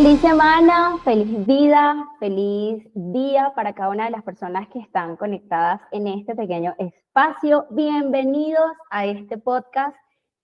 Feliz semana, feliz vida, feliz día para cada una de las personas que están conectadas en este pequeño espacio. Bienvenidos a este podcast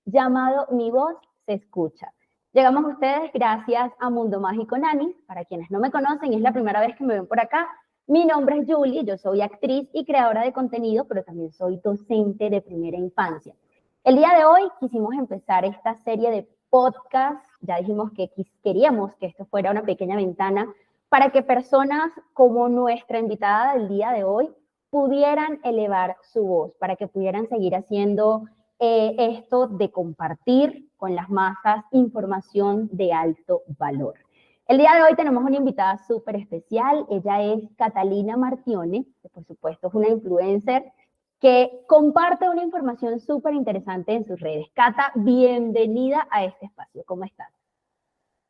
llamado Mi Voz Se Escucha. Llegamos a ustedes gracias a Mundo Mágico Nani. Para quienes no me conocen, es la primera vez que me ven por acá. Mi nombre es Julie, yo soy actriz y creadora de contenido, pero también soy docente de primera infancia. El día de hoy quisimos empezar esta serie de podcast, ya dijimos que queríamos que esto fuera una pequeña ventana para que personas como nuestra invitada del día de hoy pudieran elevar su voz, para que pudieran seguir haciendo esto de compartir con las masas información de alto valor. El día de hoy tenemos una invitada súper especial, ella es Catalina Martione, que por supuesto es una influencer que comparte una información súper interesante en sus redes. Cata, bienvenida a este espacio. ¿Cómo estás?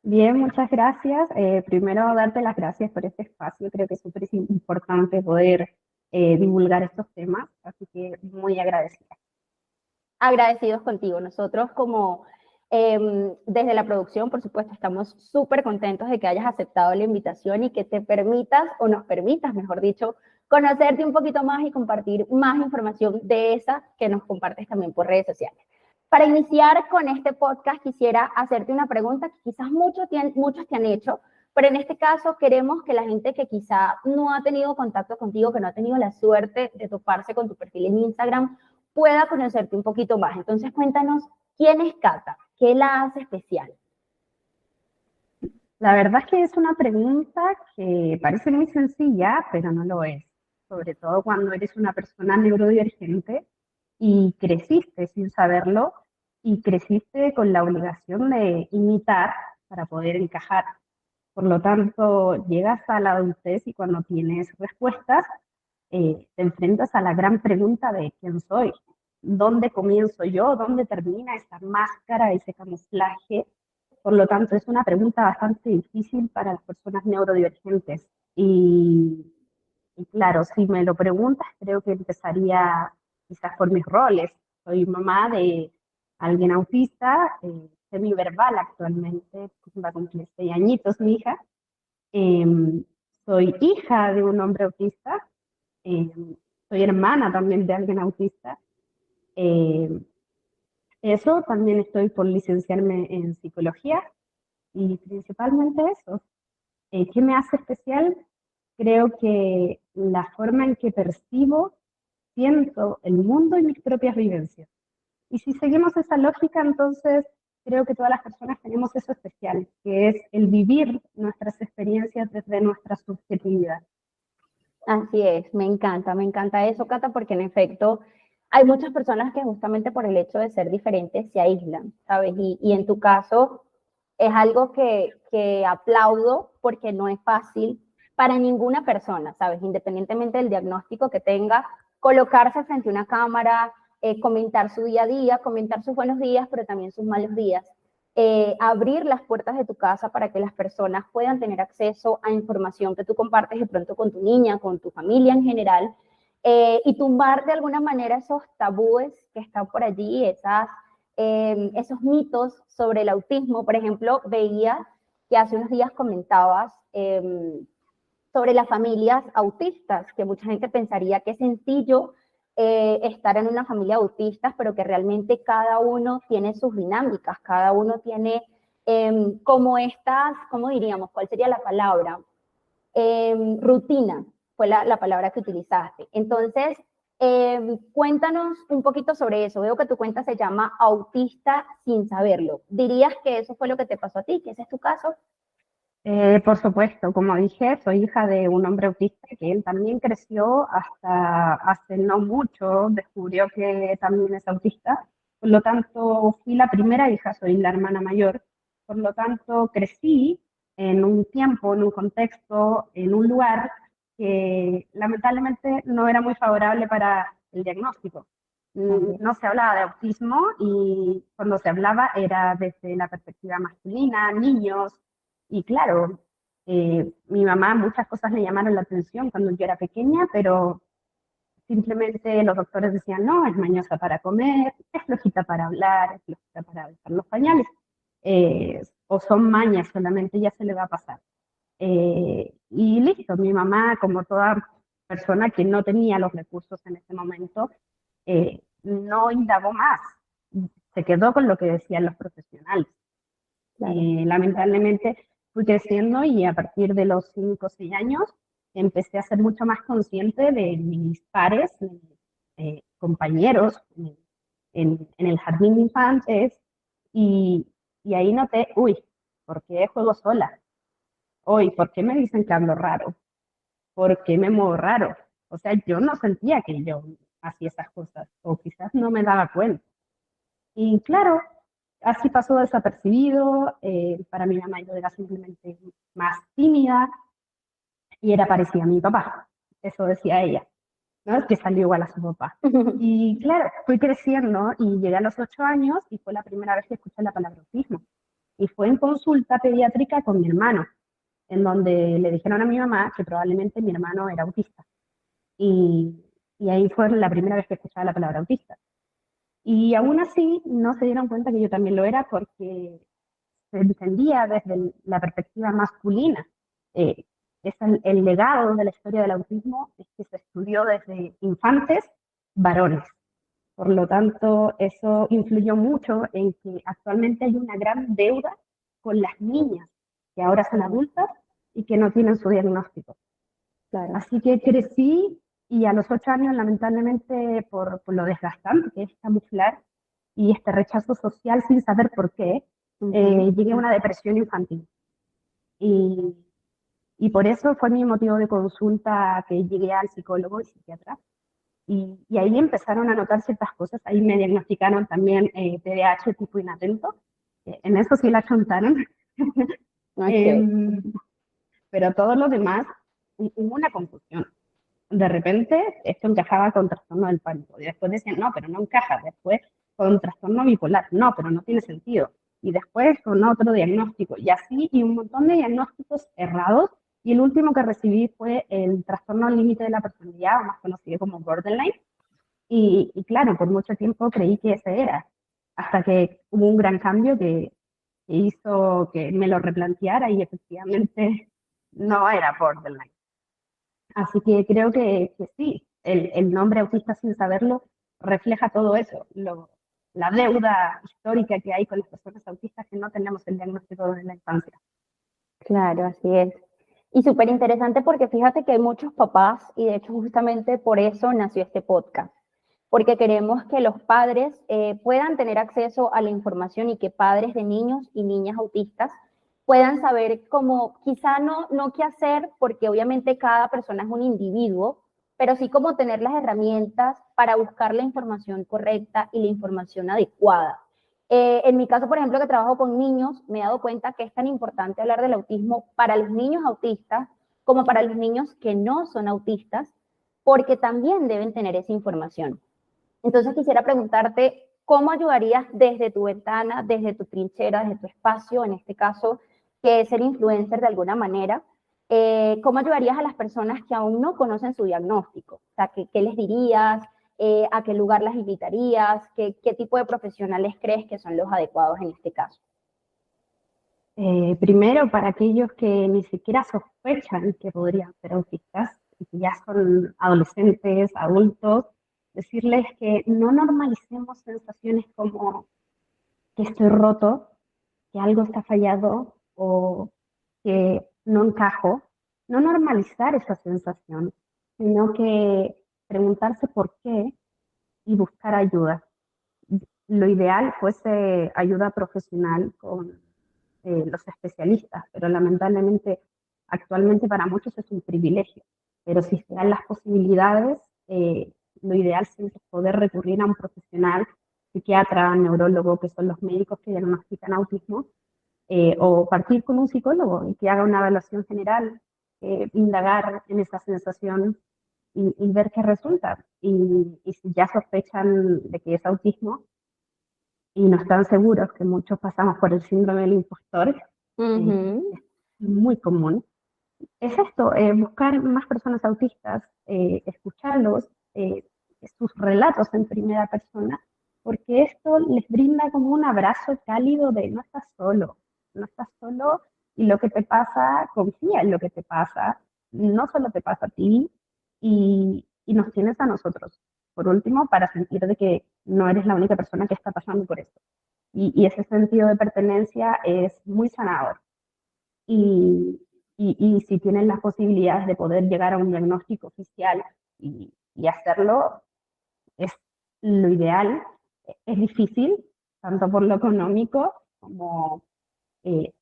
Bien, muchas gracias. Primero, darte las gracias por este espacio. Creo que es súper importante poder divulgar estos temas, así que muy agradecida. Agradecidos contigo. Nosotros desde la producción, por supuesto, estamos súper contentos de que hayas aceptado la invitación y que te permitas, o nos permitas, mejor dicho, conocerte un poquito más y compartir más información de esa que nos compartes también por redes sociales. Para iniciar con este podcast, quisiera hacerte una pregunta que quizás muchos te han hecho, pero en este caso queremos que la gente que quizá no ha tenido contacto contigo, que no ha tenido la suerte de toparse con tu perfil en Instagram, pueda conocerte un poquito más. Entonces, cuéntanos, ¿quién es Cata? ¿Qué la hace especial? La verdad es que es una pregunta que parece muy sencilla, pero no lo es. Sobre todo cuando eres una persona neurodivergente y creciste sin saberlo y creciste con la obligación de imitar para poder encajar. Por lo tanto, llegas a la adultez y cuando tienes respuestas, te enfrentas a la gran pregunta de quién soy, dónde comienzo yo, dónde termina esa máscara, ese camuflaje. Por lo tanto, es una pregunta bastante difícil para las personas neurodivergentes. Y claro, si me lo preguntas, creo que empezaría quizás por mis roles. Soy mamá de alguien autista, semiverbal actualmente, va a cumplir 6 añitos mi hija. Eh, Soy hija de un hombre autista, eh, soy hermana también de alguien autista. Eh, Eso, también estoy por licenciarme en psicología y principalmente eso. ¿Qué me hace especial? Creo que la forma en que percibo, siento el mundo y mis propias vivencias. Y si seguimos esa lógica, entonces creo que todas las personas tenemos eso especial, que es el vivir nuestras experiencias desde nuestra subjetividad. Así es, me encanta eso, Cata, porque en efecto hay muchas personas que justamente por el hecho de ser diferentes se aíslan, ¿sabes? Y en tu caso es algo que aplaudo porque no es fácil para ninguna persona, ¿sabes? Independientemente del diagnóstico que tenga, colocarse frente a una cámara, comentar su día a día, comentar sus buenos días, pero también sus malos días. Abrir las puertas de tu casa para que las personas puedan tener acceso a información que tú compartes de pronto con tu niña, con tu familia en general, y tumbar de alguna manera esos tabúes que están por allí, esos mitos sobre el autismo. Por ejemplo, veía que hace unos días comentabas sobre las familias autistas, que mucha gente pensaría que es sencillo estar en una familia autista, pero que realmente cada uno tiene sus dinámicas, cada uno tiene como estas, ¿cómo diríamos? ¿Cuál sería la palabra? Rutina fue la palabra que utilizaste. Entonces, cuéntanos un poquito sobre eso. Veo que tu cuenta se llama Autista sin saberlo. ¿Dirías que eso fue lo que te pasó a ti, que ese es tu caso? Por supuesto, como dije, soy hija de un hombre autista que él también creció hasta hace no mucho, descubrió que también es autista. Por lo tanto, fui la primera hija, soy la hermana mayor. Por lo tanto, crecí en un tiempo, en un contexto, en un lugar que lamentablemente no era muy favorable para el diagnóstico. No se hablaba de autismo y cuando se hablaba era desde la perspectiva masculina, niños, y claro, mi mamá muchas cosas le llamaron la atención cuando yo era pequeña, pero simplemente los doctores decían, no, es mañosa para comer, es flojita para hablar, es flojita para dejar los pañales. o son mañas solamente, ya se le va a pasar. Y listo, mi mamá, como toda persona que no tenía los recursos en ese momento, no indagó más, se quedó con lo que decían los profesionales. Claro. Lamentablemente fui creciendo y a partir de los 5 o 6 años empecé a ser mucho más consciente de mis pares, compañeros en el jardín de infantes y, y ahí noté, uy, ¿por qué juego sola? Hoy, ¿por qué me dicen que hablo raro? ¿Por qué me muevo raro? O sea, yo no sentía que yo hacía esas cosas o quizás no me daba cuenta. Y claro, así pasó desapercibido. Para mi mamá yo era simplemente más tímida y era parecida a mi papá. Eso decía ella, ¿no? Que salió igual a su papá. Y claro, fui creciendo y llegué a los 8 años y fue la primera vez que escuché la palabra autismo. Y fue en consulta pediátrica con mi hermano, en donde le dijeron a mi mamá que probablemente mi hermano era autista. Y, y ahí fue la primera vez que escuchaba la palabra autista. Y aún así no se dieron cuenta que yo también lo era porque se entendía desde la perspectiva masculina. Eh, es el legado de la historia del autismo es que se estudió desde infantes varones. Por lo tanto, eso influyó mucho en que actualmente hay una gran deuda con las niñas que ahora son adultas y que no tienen su diagnóstico. Claro. Así que crecí y a los 8 años, lamentablemente, por lo desgastante que es camuflar y este rechazo social sin saber por qué, llegué a una depresión infantil. Y, y por eso fue mi motivo de consulta que llegué al psicólogo y psiquiatra. Y ahí empezaron a notar ciertas cosas. Ahí me diagnosticaron también TDAH tipo inatento. En eso sí la chontaron. Ok. Pero todo lo demás, hubo una confusión. De repente esto encajaba con trastorno del pánico. Y después decían, no, pero no encaja. Después con trastorno bipolar, no, pero no tiene sentido. Y después con otro diagnóstico. Y así, y un montón de diagnósticos errados. Y el último que recibí fue el trastorno límite de la personalidad, o más conocido como borderline. Y claro, por mucho tiempo creí que ese era. Hasta que hubo un gran cambio que hizo que me lo replanteara y efectivamente no era borderline. Así que creo que sí, el nombre autista sin saberlo refleja todo eso, la deuda histórica que hay con las personas autistas que no tenemos el diagnóstico desde la infancia. Claro, así es. Y súper interesante porque fíjate que hay muchos papás y de hecho justamente por eso nació este podcast, porque queremos que los padres puedan tener acceso a la información y que padres de niños y niñas autistas puedan saber cómo, quizá no qué hacer, porque obviamente cada persona es un individuo, pero sí cómo tener las herramientas para buscar la información correcta y la información adecuada. En mi caso, por ejemplo, que trabajo con niños, me he dado cuenta que es tan importante hablar del autismo para los niños autistas como para los niños que no son autistas, porque también deben tener esa información. Entonces quisiera preguntarte, ¿cómo ayudarías desde tu ventana, desde tu trinchera, desde tu espacio, en este caso, que es ser influencer de alguna manera, cómo ayudarías a las personas que aún no conocen su diagnóstico? O sea, ¿qué les dirías? ¿A qué lugar las invitarías? ¿Qué tipo de profesionales crees que son los adecuados en este caso? Primero, para aquellos que ni siquiera sospechan que podrían ser autistas y que ya son adolescentes, adultos, decirles que no normalicemos sensaciones como que estoy roto, que algo está fallado o que no encajo. No normalizar esa sensación, sino que preguntarse por qué y buscar ayuda. Lo ideal fuese ayuda profesional con los especialistas, pero lamentablemente actualmente para muchos es un privilegio. Pero si se dan las posibilidades, lo ideal siempre es poder recurrir a un profesional, psiquiatra, neurólogo, que son los médicos que diagnostican autismo, o partir con un psicólogo y que haga una evaluación general, indagar en esa sensación y ver qué resulta. Y si ya sospechan de que es autismo, y no están seguros, que muchos pasamos por el síndrome del impostor, es muy común. Es esto, buscar más personas autistas, escucharlos, sus relatos en primera persona, porque esto les brinda como un abrazo cálido de no estás solo, no estás solo y lo que te pasa, confía en lo que te pasa, no solo te pasa a ti y nos tienes a nosotros, por último, para sentir de que no eres la única persona que está pasando por esto. Y ese sentido de pertenencia es muy sanador. Y, y si tienen las posibilidades de poder llegar a un diagnóstico oficial y hacerlo, es lo ideal. Es difícil, tanto por lo económico como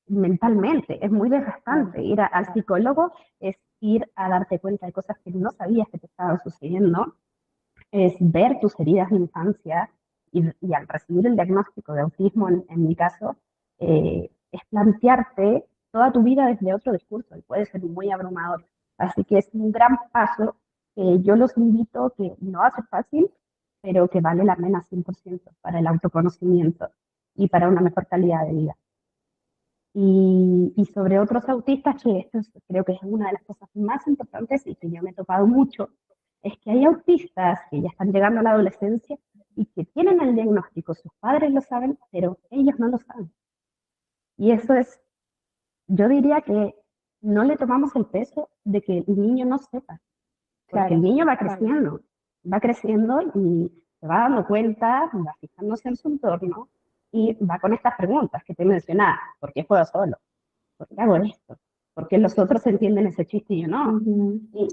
mentalmente. Es muy desgastante. Ir al psicólogo es ir a darte cuenta de cosas que no sabías que te estaban sucediendo, es ver tus heridas de infancia y al recibir el diagnóstico de autismo, en mi caso, es plantearte toda tu vida desde otro discurso y puede ser muy abrumador. Así que es un gran paso que yo los invito, que no va a ser fácil, pero que vale la pena 100% para el autoconocimiento y para una mejor calidad de vida. Y sobre otros autistas, que esto creo que es una de las cosas más importantes y que yo me he topado mucho, es que hay autistas que ya están llegando a la adolescencia y que tienen el diagnóstico, sus padres lo saben, pero ellos no lo saben. Y eso es, yo diría que no le tomamos el peso de que el niño no sepa, porque Claro, el niño va creciendo y se va dando cuenta, va fijándose en su entorno y va con estas preguntas que te mencionaba: ¿por qué juego solo? ¿Por qué hago esto? ¿Por qué los otros entienden ese chiste y yo no?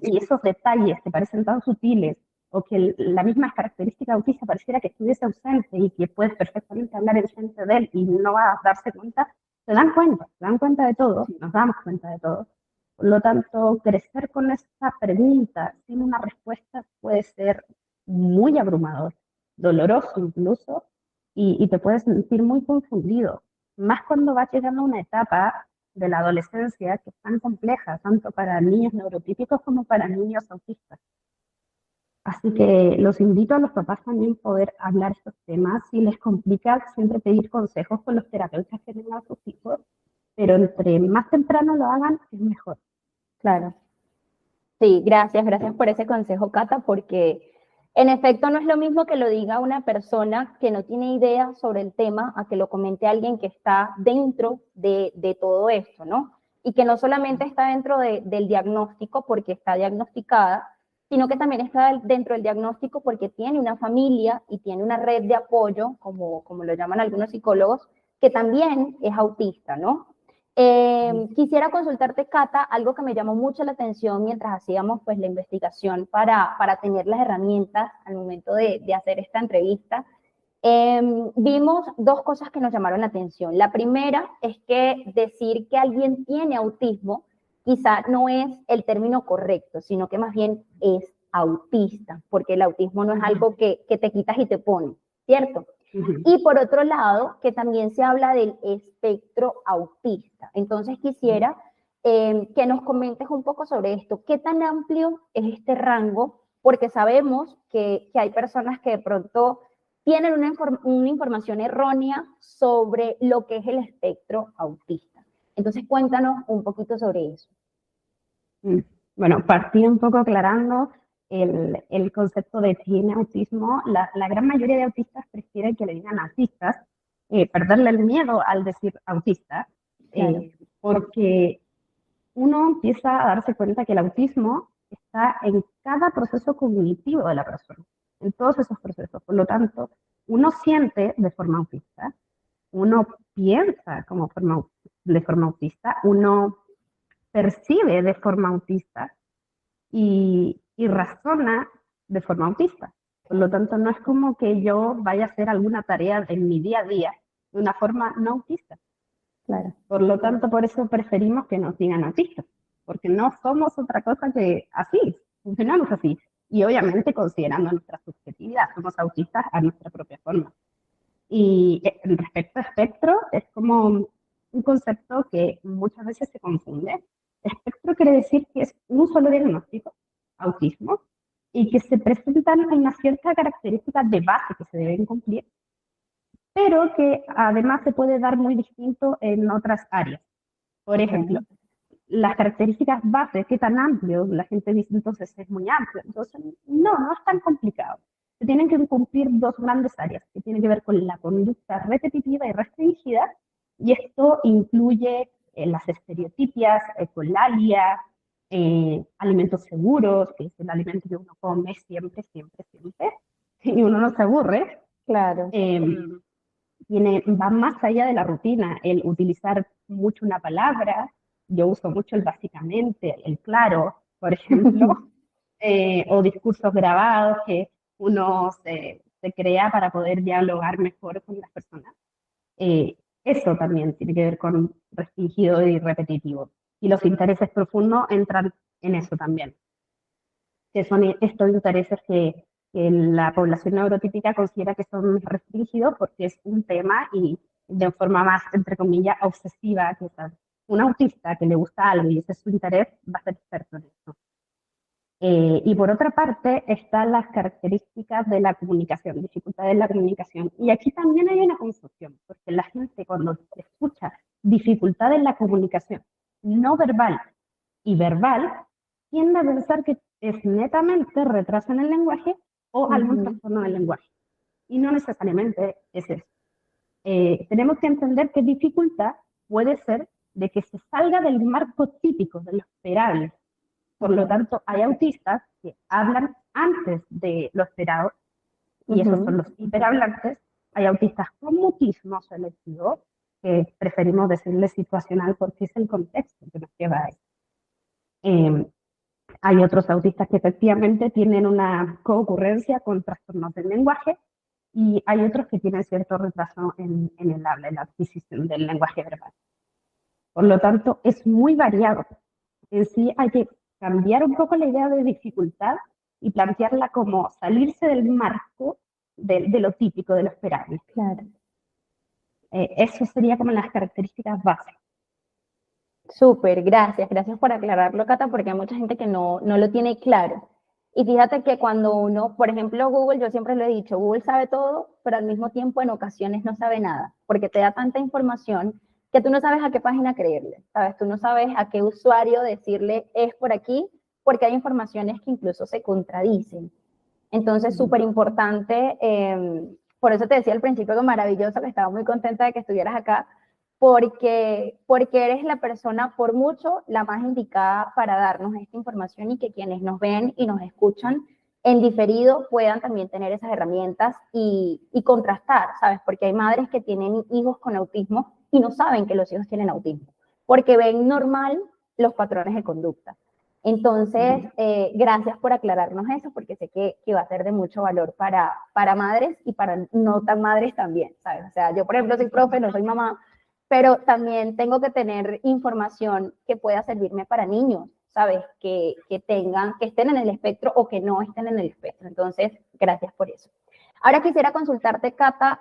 Y esos detalles que parecen tan sutiles, o que la misma característica autista pareciera que estuviese ausente y que puedes perfectamente hablar en frente de él y no va a darse cuenta, se dan cuenta de todo, nos damos cuenta de todo. Por lo tanto, crecer con esta pregunta sin una respuesta puede ser muy abrumador, doloroso incluso, y te puedes sentir muy confundido, más cuando vas llegando a una etapa de la adolescencia que es tan compleja, tanto para niños neurotípicos como para niños autistas. Así que los invito a los papás también a poder hablar estos temas. Si les complica, siempre pedir consejos con los terapeutas que tengan a sus hijos, pero entre más temprano lo hagan, es mejor. claro. Sí, gracias por ese consejo, Cata, porque en efecto no es lo mismo que lo diga una persona que no tiene idea sobre el tema a que lo comente alguien que está dentro de todo esto, ¿no? Y que no solamente está dentro del diagnóstico porque está diagnosticada, sino que también está dentro del diagnóstico porque tiene una familia y tiene una red de apoyo, como lo llaman algunos psicólogos, que también es autista, ¿no? Quisiera consultarte, Cata, algo que me llamó mucho la atención mientras hacíamos pues, la investigación para tener las herramientas al momento de hacer esta entrevista. Vimos dos cosas que nos llamaron la atención. La primera es que decir que alguien tiene autismo quizá no es el término correcto, sino que más bien es autista, porque el autismo no es algo que te quitas y te pones, ¿cierto? Y por otro lado, que también se habla del espectro autista. Entonces quisiera que nos comentes un poco sobre esto. ¿Qué tan amplio es este rango? Porque sabemos que hay personas que de pronto tienen una información errónea sobre lo que es el espectro autista. Entonces cuéntanos un poquito sobre eso. Bueno, partí un poco aclarando el concepto de tiene autismo. La gran mayoría de autistas prefieren que le digan autistas, perderle el miedo al decir autista, Claro. porque uno empieza a darse cuenta que el autismo está en cada proceso cognitivo de la persona, en todos esos procesos. Por lo tanto, uno siente de forma autista, uno piensa de forma autista, uno percibe de forma autista y razona de forma autista. Por lo tanto, no es como que yo vaya a hacer alguna tarea en mi día a día de una forma no autista. Claro. Por lo tanto, por eso preferimos que nos digan autistas, porque no somos otra cosa que así, funcionamos así. Y obviamente considerando nuestra subjetividad, somos autistas a nuestra propia forma. Y respecto a espectro, es como un concepto que muchas veces se confunde. Espectro quiere decir que es un solo diagnóstico, autismo, y que se presentan una cierta característica de base que se deben cumplir, pero que además se puede dar muy distinto en otras áreas. Por ejemplo, las características bases, qué tan amplio, la gente dice entonces es muy amplio. Entonces, no es tan complicado. Se tienen que cumplir dos grandes áreas, que tienen que ver con la conducta repetitiva y restringida Y esto incluye las estereotipias, ecolalia, alimentos seguros, que es el alimento que uno come siempre, siempre, siempre, y uno no se aburre. Claro. Va más allá de la rutina, el utilizar mucho una palabra. Yo uso mucho el básicamente, el claro, por ejemplo, o discursos grabados que uno se crea para poder dialogar mejor con las personas. Eso también tiene que ver con restringido y repetitivo. Y los intereses profundos entran en eso también, que son estos intereses que la población neurotípica considera que son restringidos porque es un tema y de forma más, entre comillas, obsesiva, que un autista que le gusta algo y ese es su interés, va a ser experto en eso. Y por otra parte, están las características de la comunicación, dificultades de la comunicación. Y aquí también hay una confusión, porque la gente cuando escucha dificultades en la comunicación no verbal y verbal, tiende a pensar que es netamente retraso en el lenguaje o algún trastorno del lenguaje. Y no necesariamente es eso. Tenemos que entender que dificultad puede ser de que se salga del marco típico, de lo esperable. Por lo tanto, hay autistas que hablan antes de lo esperado, y esos son los hiperhablantes. Hay autistas con mutismo selectivo, que preferimos decirle situacional porque es el contexto que nos lleva a eso. Hay otros autistas que efectivamente tienen una coocurrencia con trastornos del lenguaje, y hay otros que tienen cierto retraso en el habla, en la adquisición del lenguaje verbal. Por lo tanto, es muy variado. En sí hay que cambiar un poco la idea de dificultad y plantearla como salirse del marco de lo típico, de lo esperable. Claro. Eso sería como las características básicas. Súper, gracias por aclararlo, Cata, porque hay mucha gente que no lo tiene claro. Y fíjate que cuando uno, por ejemplo, Google, yo siempre lo he dicho, Google sabe todo, pero al mismo tiempo en ocasiones no sabe nada, porque te da tanta información que tú no sabes a qué página creerle, ¿sabes? Tú no sabes a qué usuario decirle es por aquí, porque hay informaciones que incluso se contradicen. Entonces, súper importante, por eso te decía al principio que maravilloso, que estaba muy contenta de que estuvieras acá, porque eres la persona, por mucho, la más indicada para darnos esta información y que quienes nos ven y nos escuchan en diferido puedan también tener esas herramientas y contrastar, ¿sabes? Porque hay madres que tienen hijos con autismo y no saben que los hijos tienen autismo, porque ven normal los patrones de conducta. Entonces, gracias por aclararnos eso, porque sé que va a ser de mucho valor para madres y para no tan madres también, ¿sabes? O sea, yo, por ejemplo, soy profe, no soy mamá, pero también tengo que tener información que pueda servirme para niños, ¿sabes? Que estén en el espectro o que no estén en el espectro. Entonces, gracias por eso. Ahora quisiera consultarte, Cata,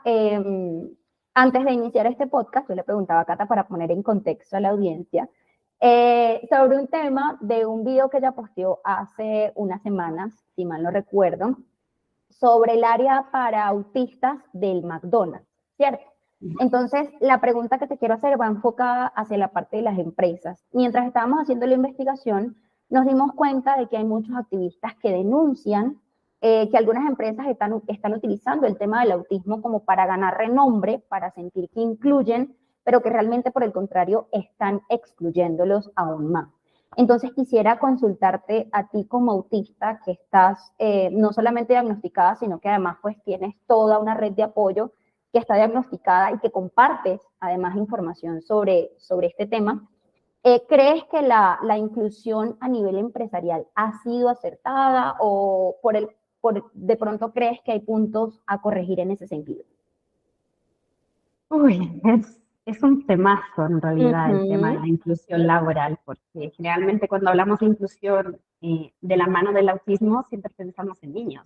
antes de iniciar este podcast, yo le preguntaba a Cata para poner en contexto a la audiencia, sobre un tema de un video que ella posteó hace unas semanas, si mal no recuerdo, sobre el área para autistas del McDonald's, ¿cierto? Entonces, la pregunta que te quiero hacer va enfocada hacia la parte de las empresas. Mientras estábamos haciendo la investigación, nos dimos cuenta de que hay muchos activistas que denuncian que algunas empresas están utilizando el tema del autismo como para ganar renombre, para sentir que incluyen, pero que realmente, por el contrario, están excluyéndolos aún más. Entonces quisiera consultarte a ti como autista, que estás no solamente diagnosticada, sino que además pues tienes toda una red de apoyo que está diagnosticada y que compartes además información sobre este tema. ¿Crees que la inclusión a nivel empresarial ha sido acertada o de pronto crees que hay puntos a corregir en ese sentido? Uy, es un temazo en realidad el tema de la inclusión laboral, porque generalmente cuando hablamos de inclusión de la mano del autismo siempre pensamos en niños.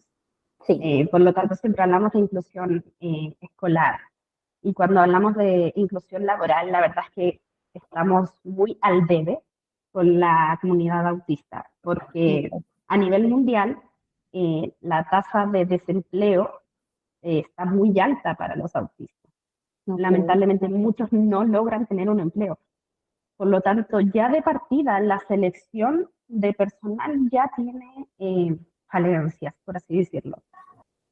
Sí. Por lo tanto, siempre hablamos de inclusión escolar. Y cuando hablamos de inclusión laboral, la verdad es que estamos muy al debe con la comunidad autista, porque a nivel mundial la tasa de desempleo está muy alta para los autistas. Lamentablemente muchos no logran tener un empleo. Por lo tanto, ya de partida la selección de personal ya tiene falencias, por así decirlo.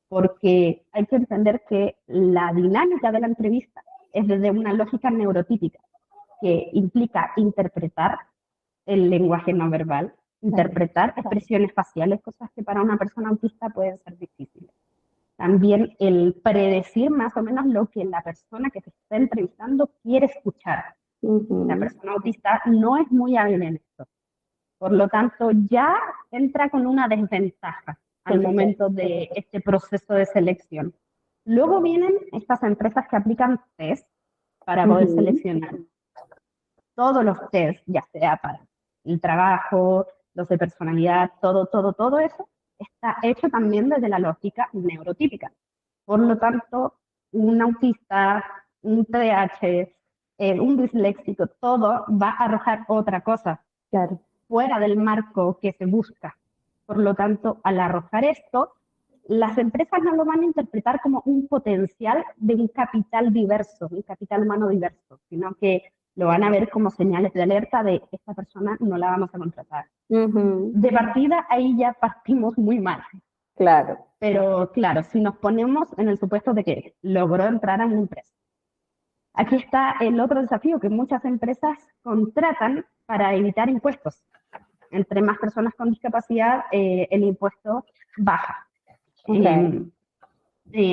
Porque hay que entender que la dinámica de la entrevista es desde una lógica neurotípica, que implica interpretar el lenguaje no verbal, interpretar expresiones faciales, cosas que para una persona autista pueden ser difíciles. También el predecir más o menos lo que la persona que te está entrevistando quiere escuchar. La persona autista no es muy hábil en esto. Por lo tanto, ya entra con una desventaja al momento de este proceso de selección. Luego vienen estas empresas que aplican test para poder seleccionar. Todos los test, ya sea para el trabajo, los de personalidad, todo eso, está hecho también desde la lógica neurotípica. Por lo tanto, un autista, un TDAH, un disléxico, todo va a arrojar otra cosa, Claro. fuera del marco que se busca. Por lo tanto, al arrojar esto, las empresas no lo van a interpretar como un potencial de un capital diverso, un capital humano diverso, sino que lo van a ver como señales de alerta de esta persona no la vamos a contratar. De partida, ahí ya partimos muy mal. Claro. Pero claro, si nos ponemos en el supuesto de que logró entrar a una empresa. Aquí está el otro desafío, que muchas empresas contratan para evitar impuestos. Entre más personas con discapacidad, el impuesto baja.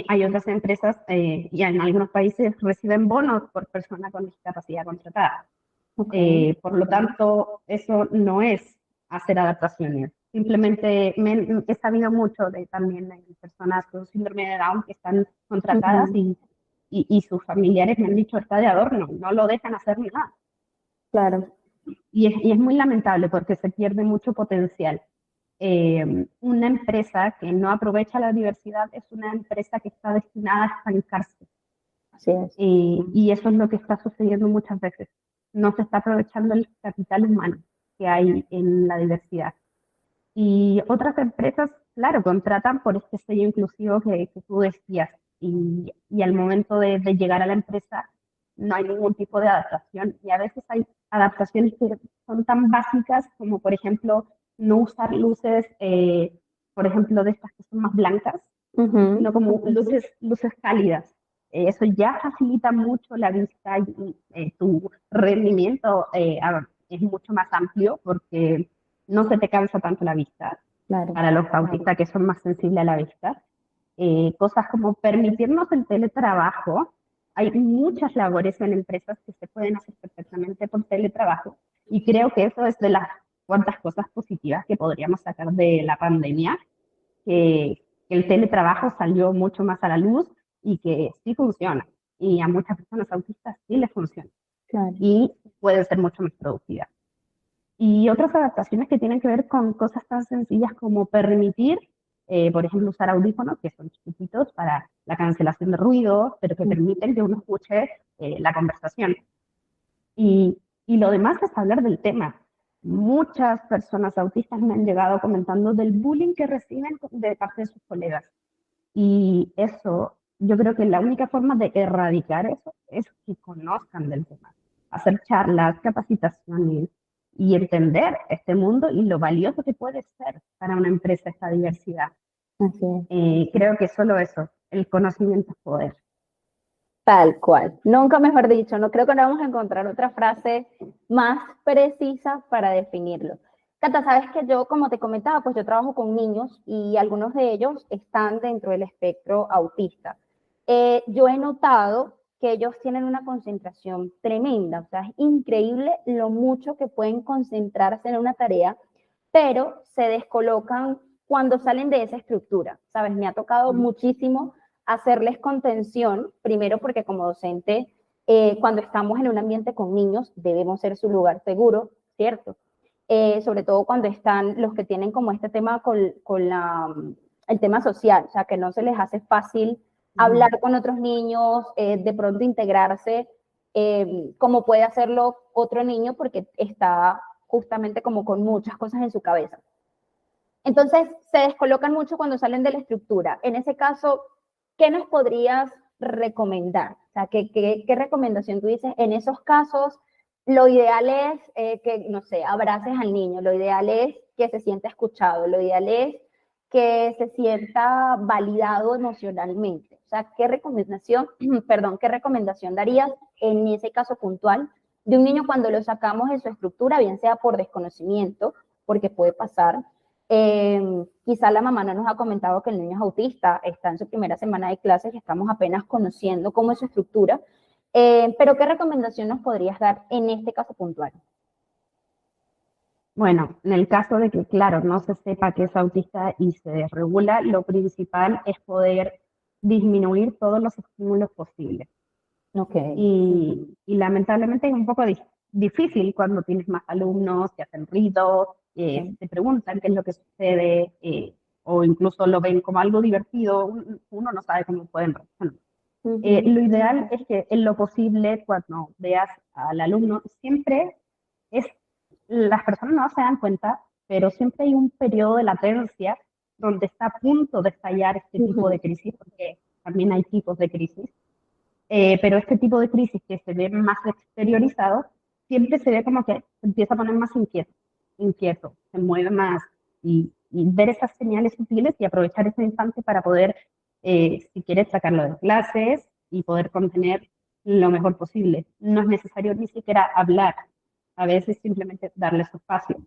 Hay otras empresas y en algunos países reciben bonos por persona con discapacidad contratada. Por lo tanto, eso no es hacer adaptaciones. Simplemente he sabido mucho de también de personas con síndrome de Down que están contratadas y sus familiares me han dicho está de adorno, no lo dejan hacer nada. Claro. Y es muy lamentable porque se pierde mucho potencial. Una empresa que no aprovecha la diversidad es una empresa que está destinada a estancarse. Así es. Y eso es lo que está sucediendo muchas veces. No se está aprovechando el capital humano que hay en la diversidad. Y otras empresas, claro, contratan por este sello inclusivo que tú decías. Y al momento de llegar a la empresa no hay ningún tipo de adaptación. Y a veces hay adaptaciones que son tan básicas como, por ejemplo, no usar luces, por ejemplo, de estas que son más blancas, sino como luces cálidas. Eso ya facilita mucho la vista y tu rendimiento es mucho más amplio porque no se te cansa tanto la vista. Claro. Para los autistas que son más sensibles a la vista. Cosas como permitirnos el teletrabajo. Hay muchas labores en empresas que se pueden hacer perfectamente por teletrabajo y creo que eso es de las cuantas cosas positivas que podríamos sacar de la pandemia, que el teletrabajo salió mucho más a la luz y que sí funciona. Y a muchas personas autistas sí les funciona. Claro. Y pueden ser mucho más productivas. Y otras adaptaciones que tienen que ver con cosas tan sencillas como permitir, por ejemplo, usar audífonos, que son chiquititos para la cancelación de ruido, pero que permiten que uno escuche la conversación. Y lo demás es hablar del tema. Muchas personas autistas me han llegado comentando del bullying que reciben de parte de sus colegas. Y eso, yo creo que la única forma de erradicar eso es que conozcan del tema. Hacer charlas, capacitaciones y entender este mundo y lo valioso que puede ser para una empresa esta diversidad. Así es. Creo que solo eso, el conocimiento es poder. Tal cual. Nunca mejor dicho, no creo que no vamos a encontrar otra frase más precisa para definirlo. Cata, sabes que yo, como te comentaba, pues yo trabajo con niños y algunos de ellos están dentro del espectro autista. Yo he notado que ellos tienen una concentración tremenda, o sea, es increíble lo mucho que pueden concentrarse en una tarea, pero se descolocan cuando salen de esa estructura, ¿sabes? Me ha tocado muchísimo hacerles contención, primero porque como docente, cuando estamos en un ambiente con niños, debemos ser su lugar seguro, ¿cierto? Sobre todo cuando están los que tienen como este tema con el tema social, o sea, que no se les hace fácil hablar con otros niños, de pronto integrarse, como puede hacerlo otro niño porque está justamente como con muchas cosas en su cabeza. Entonces, se descolocan mucho cuando salen de la estructura. En ese caso, ¿qué nos podrías recomendar? O sea, ¿qué recomendación tú dices? En esos casos, lo ideal es que, no sé, abraces al niño, lo ideal es que se sienta escuchado, lo ideal es que se sienta validado emocionalmente. O sea, ¿qué recomendación, perdón, qué recomendación darías en ese caso puntual de un niño cuando lo sacamos de su estructura, bien sea por desconocimiento, porque puede pasar? Quizá la mamá no nos ha comentado que el niño es autista, está en su primera semana de clases y estamos apenas conociendo cómo es su estructura, pero ¿qué recomendación nos podrías dar en este caso puntual? Bueno, en el caso de que, claro, no se sepa que es autista y se desregula, lo principal es poder disminuir todos los estímulos posibles. Ok. Y lamentablemente es un poco difícil cuando tienes más alumnos que hacen ruido, Sí. te preguntan qué es lo que sucede, o incluso lo ven como algo divertido, uno no sabe cómo pueden reaccionar. Lo ideal es que en lo posible, cuando veas al alumno, siempre es, las personas no se dan cuenta, pero siempre hay un periodo de latencia donde está a punto de estallar este tipo de crisis, porque también hay tipos de crisis, pero este tipo de crisis que se ve más exteriorizado, siempre se ve como que se empieza a poner más inquieto, se mueve más y ver esas señales sutiles y aprovechar ese instante para poder, si quieres, sacarlo de clases y poder contener lo mejor posible. No es necesario ni siquiera hablar, a veces simplemente darle su espacio.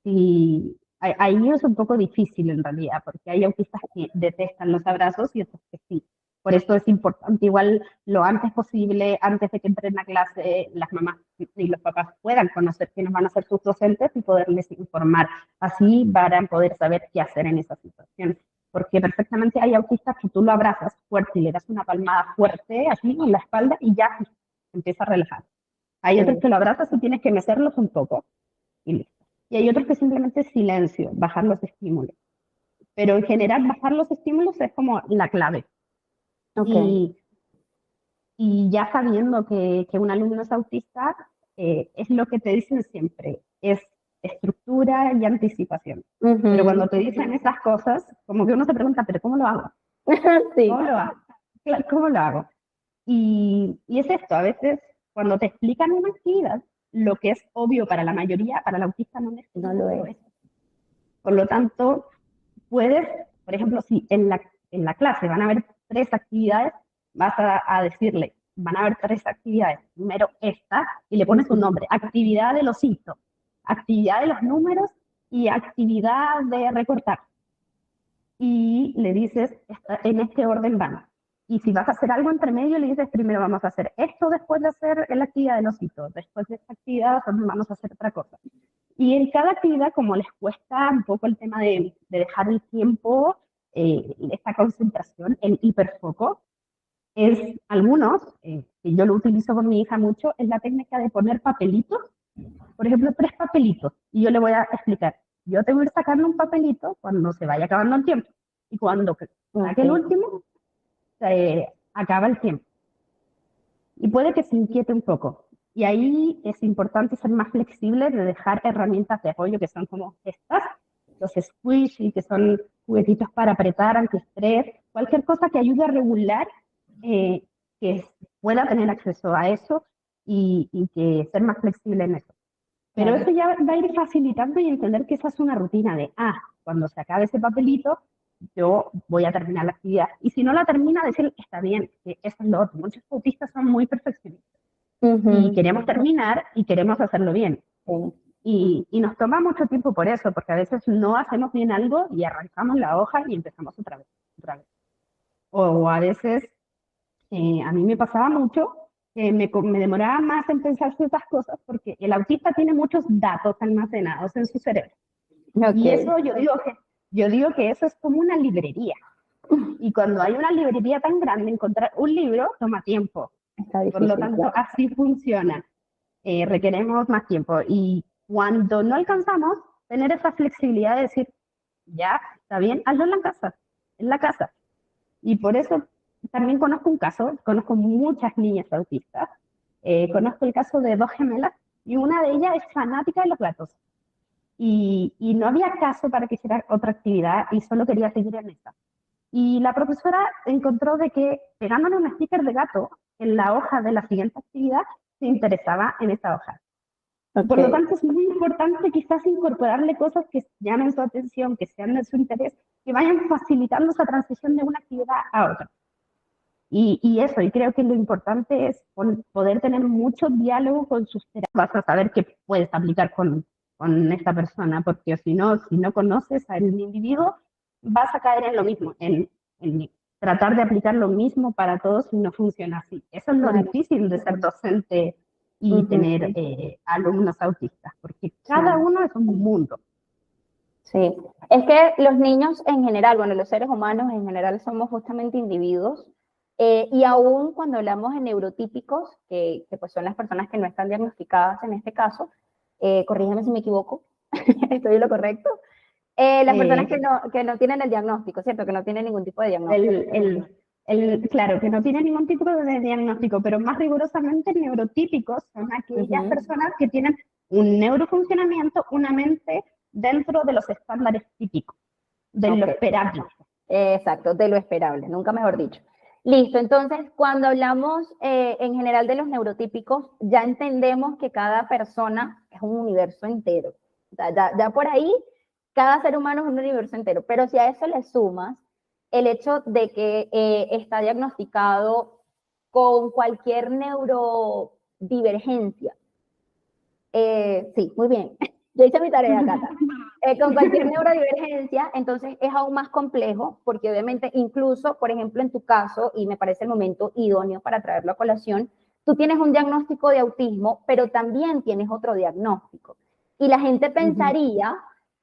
Y ahí es un poco difícil en realidad, porque hay autistas que detestan los abrazos y otros que sí. Por eso es importante igual lo antes posible, antes de que entren a clase, las mamás y los papás puedan conocer quiénes van a ser sus docentes y poderles informar. Así van a poder saber qué hacer en esa situación. Porque perfectamente hay autistas que tú lo abrazas fuerte y le das una palmada fuerte así en la espalda y ya empieza a relajar. Hay otros que lo abrazas y tienes que mecerlos un poco y listo. Y hay otros que simplemente silencio, bajar los estímulos. Pero en general bajar los estímulos es como la clave. Ok. Y, y ya sabiendo que un alumno es autista, es lo que te dicen siempre, es estructura y anticipación. Pero cuando te dicen esas cosas, como que uno se pregunta, ¿pero cómo lo hago? Sí. ¿Cómo lo hago? Claro, ¿cómo lo hago? Y es esto, a veces cuando te explican una actividad, lo que es obvio para la mayoría, para el autista No lo no lo es. es. Por lo tanto, puedes, por ejemplo, si en la clase van a haber 3 actividades, vas a decirle, van a haber 3 actividades. Primero esta, y le pones un nombre, actividad de los osito, actividad de los números y actividad de recortar. Y le dices, en este orden van. Y si vas a hacer algo entre medio, le dices, primero vamos a hacer esto después de hacer la actividad de los osito, después de esta actividad vamos a hacer otra cosa. Y en cada actividad, como les cuesta un poco el tema de dejar el tiempo, esta concentración, el hiperfoco, es algunos, que yo lo utilizo con mi hija mucho, es la técnica de poner papelitos, por ejemplo, 3 papelitos, y yo le voy a explicar, yo te voy a ir sacando un papelito cuando se vaya acabando el tiempo, y cuando saque el Ok. último, se acaba el tiempo. Y puede que se inquiete un poco. Y ahí es importante ser más flexible de dejar herramientas de apoyo que son como estas, los squishy, que son juguetitos para apretar, antiestrés, cualquier cosa que ayude a regular, eh, que pueda tener acceso a eso y que ser más flexible en eso. Pero Claro. eso ya va a ir facilitando y entender que esa es una rutina de, cuando se acabe ese papelito, yo voy a terminar la actividad. Y si no la termina, decir, está bien, que eso es lo otro. Muchos autistas son muy perfeccionistas y queremos terminar y queremos hacerlo bien. Sí. Y nos toma mucho tiempo por eso, porque a veces no hacemos bien algo y arrancamos la hoja y empezamos otra vez, otra vez. O a veces, a mí me pasaba mucho que me demoraba más en pensar ciertas cosas porque el autista tiene muchos datos almacenados en su cerebro. Ok. Y eso yo digo que eso es como una librería. Y cuando hay una librería tan grande, encontrar un libro toma tiempo. Está Por lo difícil, tanto, claro. así funciona. Requeremos más tiempo. Y cuando no alcanzamos, tener esa flexibilidad de decir, ya, está bien, hazlo en la casa. Y por eso también conozco un caso, conozco muchas niñas autistas, conozco el caso de 2 gemelas y una de ellas es fanática de los gatos. Y no había caso para que hiciera otra actividad y solo quería seguir en esta. Y la profesora encontró de que pegándole un sticker de gato en la hoja de la siguiente actividad, se interesaba en esa hoja. Por lo Ok. tanto, es muy importante quizás incorporarle cosas que llamen su atención, que sean de su interés, que vayan facilitando esa transición de una actividad a otra. Y eso, y creo que lo importante es poder tener mucho diálogo con sus terapeutas. Vas a saber qué puedes aplicar con esta persona, porque si no conoces al individuo, vas a caer en lo mismo, en tratar de aplicar lo mismo para todos y no funciona así. Eso es lo Claro. difícil de ser docente y Ujú, tener alumnos autistas, porque cada sí. uno es un mundo. Sí, es que los niños en general, bueno, los seres humanos en general somos justamente individuos, y aún cuando hablamos de neurotípicos, que pues son las personas que no están diagnosticadas en este caso, corrígeme si me equivoco, estoy en lo correcto, las personas Eh, que no tienen el diagnóstico, ¿cierto? Que no tienen ningún tipo de diagnóstico. el, el, claro, que no tiene ningún tipo de diagnóstico, pero más rigurosamente neurotípicos son aquellas Ujú, personas que tienen un neurofuncionamiento, una mente dentro de los estándares típicos, de lo ok. esperable. Exacto, de lo esperable, nunca mejor dicho. Listo, entonces cuando hablamos en general de los neurotípicos, ya entendemos que cada persona es un universo entero. O sea, ya por ahí, cada ser humano es un universo entero, pero si a eso le sumas el hecho de que está diagnosticado con cualquier neurodivergencia, sí, muy bien. Yo hice mi tarea, Cata. Con cualquier neurodivergencia, entonces es aún más complejo, porque obviamente incluso, por ejemplo, en tu caso, y me parece el momento idóneo para traerlo a colación, tú tienes un diagnóstico de autismo, pero también tienes otro diagnóstico. Y la gente pensaría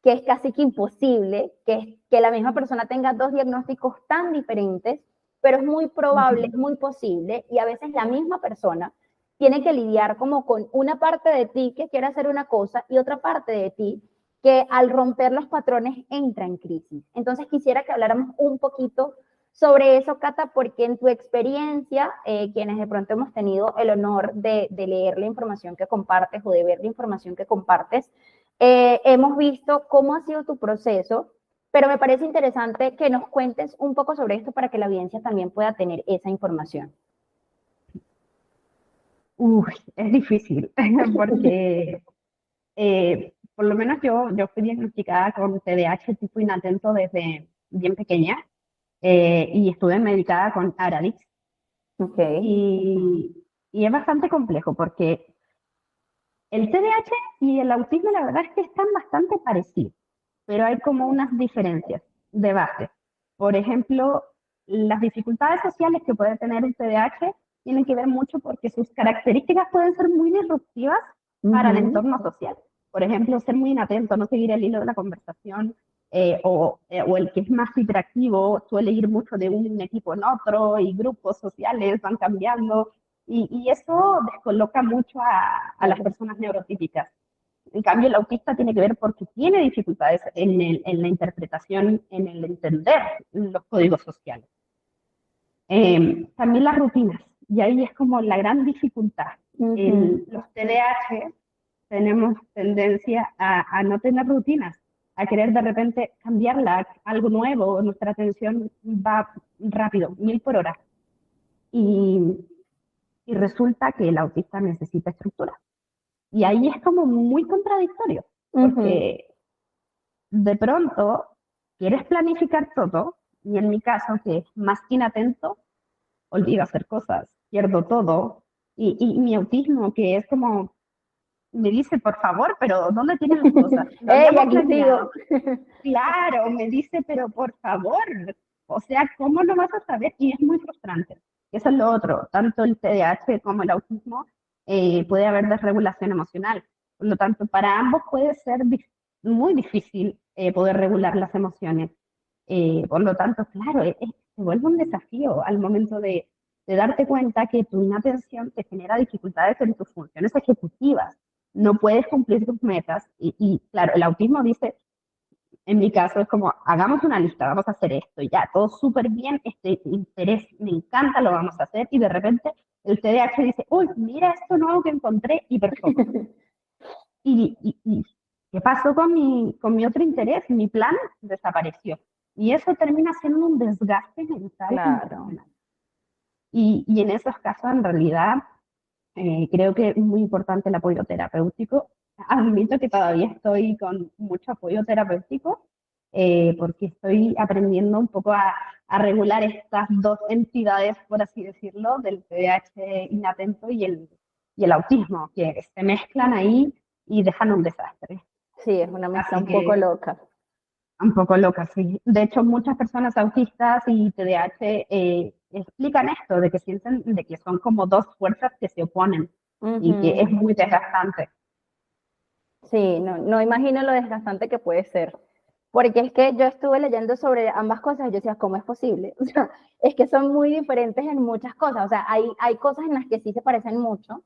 que es casi que imposible que la misma persona tenga dos diagnósticos tan diferentes, pero es muy probable, es muy posible, y a veces la misma persona tiene que lidiar como con una parte de ti que quiere hacer una cosa y otra parte de ti que al romper los patrones entra en crisis. Entonces quisiera que habláramos un poquito sobre eso, Cata, porque en tu experiencia, quienes de pronto hemos tenido el honor de leer la información que compartes o de ver la información que compartes, hemos visto cómo ha sido tu proceso, pero me parece interesante que nos cuentes un poco sobre esto para que la audiencia también pueda tener esa información. Uy, es difícil, porque por lo menos yo fui diagnosticada con TDAH tipo inatento desde bien pequeña, y estuve medicada con Aradix. Ok. Y es bastante complejo porque el TDAH y el autismo la verdad es que están bastante parecidos, pero hay como unas diferencias de base. Por ejemplo, las dificultades sociales que puede tener un TDAH tienen que ver mucho porque sus características pueden ser muy disruptivas para el Ujú. entorno social. Por ejemplo, ser muy inatento, no seguir el hilo de la conversación, o el que es más hiperactivo suele ir mucho de un equipo en otro y grupos sociales van cambiando y eso descoloca mucho a las Claro. personas neurotípicas. En cambio, el autista tiene que ver porque tiene dificultades en la interpretación, en el entender los códigos sociales. También las rutinas, y ahí es como la gran dificultad. Ujú. Los TDAH tenemos tendencia a no tener rutinas, a querer de repente cambiarla, algo nuevo, nuestra atención va rápido, 1000 por hora. Y, y resulta que el autista necesita estructura. Y ahí es como muy contradictorio, Ujú. porque de pronto quieres planificar todo, y en mi caso, que es más inatento, olvido hacer cosas, pierdo todo, y mi autismo, que es como, me dice, por favor, pero ¿dónde tienes las cosas? Lo ¡Ey, habíamos aquí sigo! planeado. Claro, me dice, pero por favor, o sea, ¿cómo lo vas a saber? Y es muy frustrante. Eso es lo otro, tanto el TDAH como el autismo, puede haber desregulación emocional. Por lo tanto, para ambos puede ser muy difícil poder regular las emociones. Por lo tanto, claro, se vuelve un desafío al momento de darte cuenta que tu inatención te genera dificultades en tus funciones ejecutivas. No puedes cumplir tus metas y claro, el autismo dice, en mi caso es como, hagamos una lista, vamos a hacer esto, y ya, todo súper bien, este interés me encanta, lo vamos a hacer, y de repente el TDAH dice, uy, mira esto nuevo que encontré, hiperfoco. Y ¿qué pasó con mi otro interés? Mi plan desapareció. Y eso termina siendo un desgaste mental Claro. impresionante. Y en esos casos, en realidad, creo que es muy importante el apoyo terapéutico. Admito que todavía estoy con mucho apoyo terapéutico, porque estoy aprendiendo un poco a regular estas dos entidades, por así decirlo, del TDAH inatento y el autismo, que se mezclan ahí y dejan un desastre. Sí, es una mezcla Así un poco que loca. un poco loca, sí. De hecho, muchas personas autistas y TDAH explican esto, de que sienten de que son como dos fuerzas que se oponen y que es Ujú. muy desgastante. Sí, no imagino lo desgastante que puede ser. Porque es que yo estuve leyendo sobre ambas cosas y yo decía, ¿cómo es posible? O sea, es que son muy diferentes en muchas cosas. O sea, hay cosas en las que sí se parecen mucho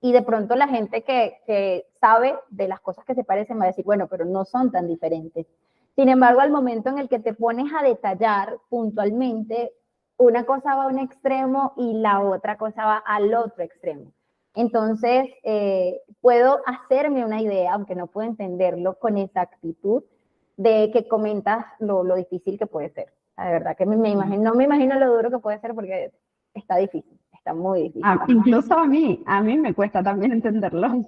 y de pronto la gente que sabe de las cosas que se parecen va a decir, bueno, pero no son tan diferentes. Sin embargo, al momento en el que te pones a detallar puntualmente, una cosa va a un extremo y la otra cosa va al otro extremo. Entonces, puedo hacerme una idea, aunque no puedo entenderlo con exactitud, de que comentas lo difícil que puede ser. La verdad que no me imagino lo duro que puede ser porque está difícil, está muy difícil. Incluso a mí me cuesta también entenderlo.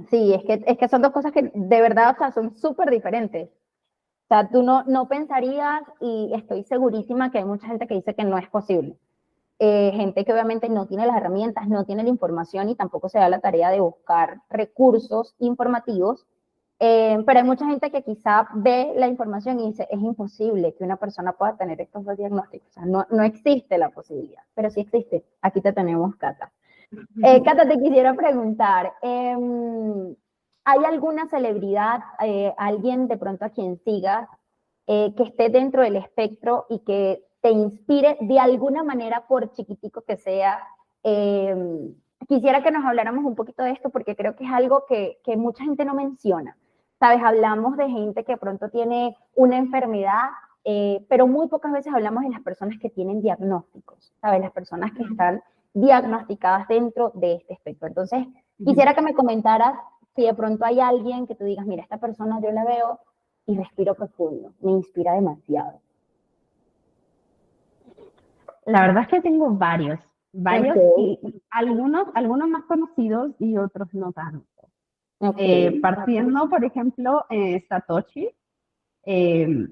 Sí, es que son dos cosas que de verdad, o sea, son súper diferentes. O sea, tú no pensarías y estoy segurísima que hay mucha gente que dice que no es posible. Gente que obviamente no tiene las herramientas, no tiene la información y tampoco se da la tarea de buscar recursos informativos. Pero hay mucha gente que quizá ve la información y dice, es imposible que una persona pueda tener estos dos diagnósticos. O sea, no existe la posibilidad, pero sí existe. Aquí te tenemos, Cata. Cata, te quisiera preguntar, ¿hay alguna celebridad, alguien de pronto a quien sigas, que esté dentro del espectro y que te inspire de alguna manera, por chiquitico que sea? Quisiera que nos habláramos un poquito de esto porque creo que es algo que mucha gente no menciona. Sabes, hablamos de gente que de pronto tiene una enfermedad, pero muy pocas veces hablamos de las personas que tienen diagnósticos, ¿sabes? Las personas que están diagnosticadas dentro de este espectro. Entonces, quisiera que me comentaras si de pronto hay alguien que tú digas, mira, esta persona yo la veo y respiro profundo, me inspira demasiado. La verdad es que tengo Ok, varios y algunos más conocidos y otros no tanto. ok, Partiendo, por ejemplo, Satoshi. Eh,